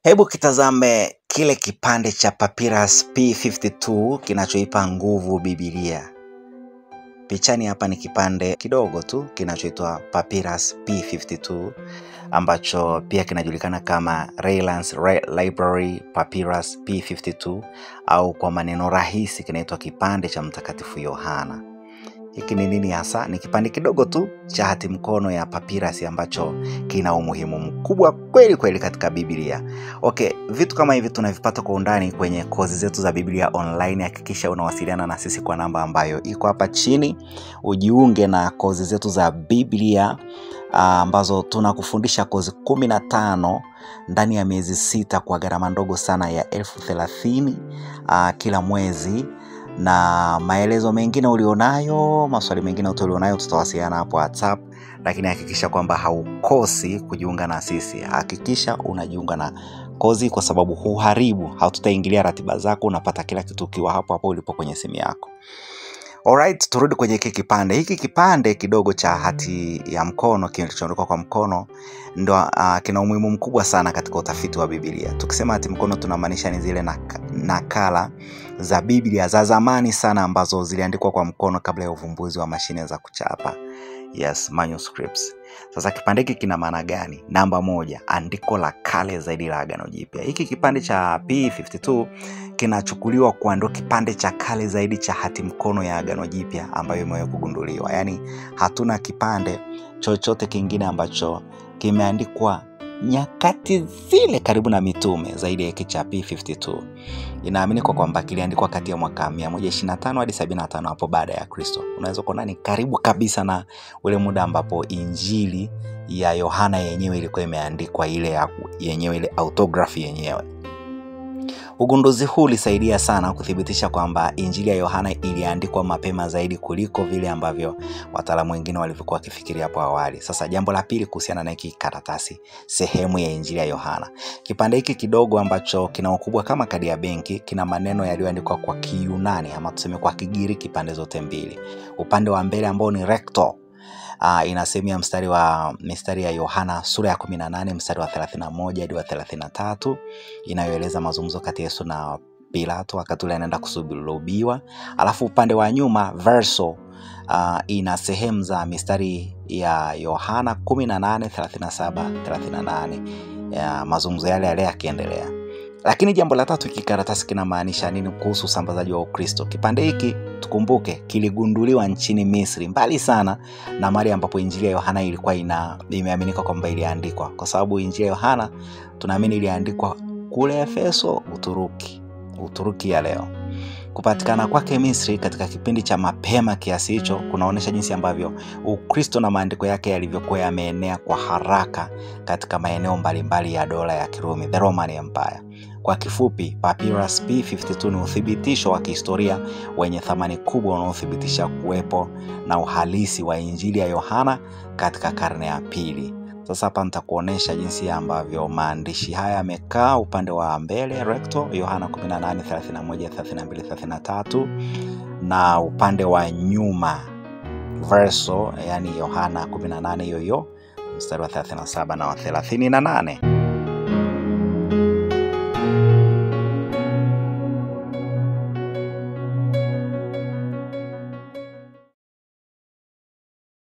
Hebu kitazame kile kipande cha Papyrus P52 kinachoipa nguvu Biblia. Pichani hapa ni kipande kidogo tu kinachoitwa Papyrus P52 ambacho pia kinajulikana kama Raylands Library Papyrus P52 au kwa maneno rahisi kinaitwa kipande cha Mtakatifu Yohana. Hiki ni nini hasa? Ni kipande kidogo tu cha hati mkono ya papyrus ambacho kina umuhimu mkubwa kweli katika Biblia. Okay, vitu kama hivi tunavipata kwa undani kwenye kozi zetu za Biblia online. Hakikisha unawasiliana na sisi kwa namba ambayo iko hapa chini. Ujiunge na kozi zetu za Biblia ambazo tunakufundisha kozi 15 ndani ya miezi 6 kwa gharama ndogo sana ya 30,000 kila mwezi. Na maelezo mengine ulionayo, maswali mengine ulionayo tutawasiliana hapo WhatsApp, lakini hakikisha kwamba haukosi kujiunga na sisi. Hakikisha unajiunga na kozi kwa sababu hatutaingilia ratiba zako, unapata kila kitu kiwa hapo ulipo kwenye simu yako. Alright, turudi kwenye kipande. Hiki kipande kidogo cha hati ya mkono kilichoandikwa kwa mkono ndo kina umuhimu mkubwa sana katika utafiti wa Biblia. Tukisema hati mkono tunamaanisha ni zile nakala za Biblia za zamani sana ambazo ziliandikwa kwa mkono kabla ya uvumbuzi wa mashine za kuchapa. Yes, manuscripts. Sasa kipande hiki kina maana gani? Namba 1, andiko la kale zaidi la Agano Jipya. Hiki kipande cha P52 kinachukuliwa kuwa ndo kipande cha kale zaidi cha hati mkono ya Agano Jipya ambayo imewahi kugunduliwa. Yaani hatuna kipande chochote kingine ambacho kimeandikwa nyakati zile karibu na mitume zaidi ya hiki cha P52. Inaaminika kwamba kiliandikwa kati ya mwaka 125 hadi 75 hapo baada ya Kristo. Unaweza kuona ni karibu kabisa na ule muda ambapo Injili ya Yohana yenyewe ilikuwa imeandikwa, ile autography yenyewe. Ugunduzi huu ulisaidia sana kuthibitisha kwamba Injili ya Yohana iliandikwa mapema zaidi kuliko vile ambavyo wataalamu wengine walivyokuwa wakifikiria hapo awali. Sasa jambo la pili kuhusiana na hiki karatasi, sehemu ya Injili ya Yohana. Kipande hiki kidogo ambacho kina ukubwa kama kadi ya benki, kina maneno yaliyoandikwa kwa Kiyunani ama tuseme kwa Kigiriki pande zote mbili. Upande wa mbele ambao ni recto inasemia mstari ya Yohana sura ya 18 mstari wa 31 hadi wa 33 inayoeleza mazungumzo kati ya Yesu na Pilato wakati ule anaenda kusulubiwa. Alafu upande wa nyuma verso ina sehemu za mistari ya Yohana 18:37-38 ya mazungumzo yale yakiendelea. Lakini jambo la tatu, kikaratasi kinamaanisha nini kuhusu usambazaji wa Ukristo? Kipande hiki tukumbuke kiligunduliwa nchini Misri, mbali sana na mahali ambapo Injili ya Yohana ilikuwa imeaminika kwamba iliandikwa, kwa sababu Injili ya Yohana tunaamini iliandikwa kule Efeso, Uturuki ya leo. Kupatikana kwake Misri katika kipindi cha mapema kiasi hicho kunaonesha jinsi ambavyo Ukristo na maandiko yake yalivyokuwa yameenea kwa haraka katika maeneo mbalimbali ya dola ya Kirumi, the Roman Empire. Kwa kifupi, Papyrus P52 ni uthibitisho wa kihistoria wenye thamani kubwa unaothibitisha kuwepo na uhalisi wa Injili ya Yohana katika karne ya pili. Sasa hapa nitakuonesha jinsi ambavyo maandishi haya yamekaa. Upande wa mbele recto Yohana 18:31-32-33 na upande wa nyuma verso, yani Yohana 18 yoyo mstari wa 37 na wa 38.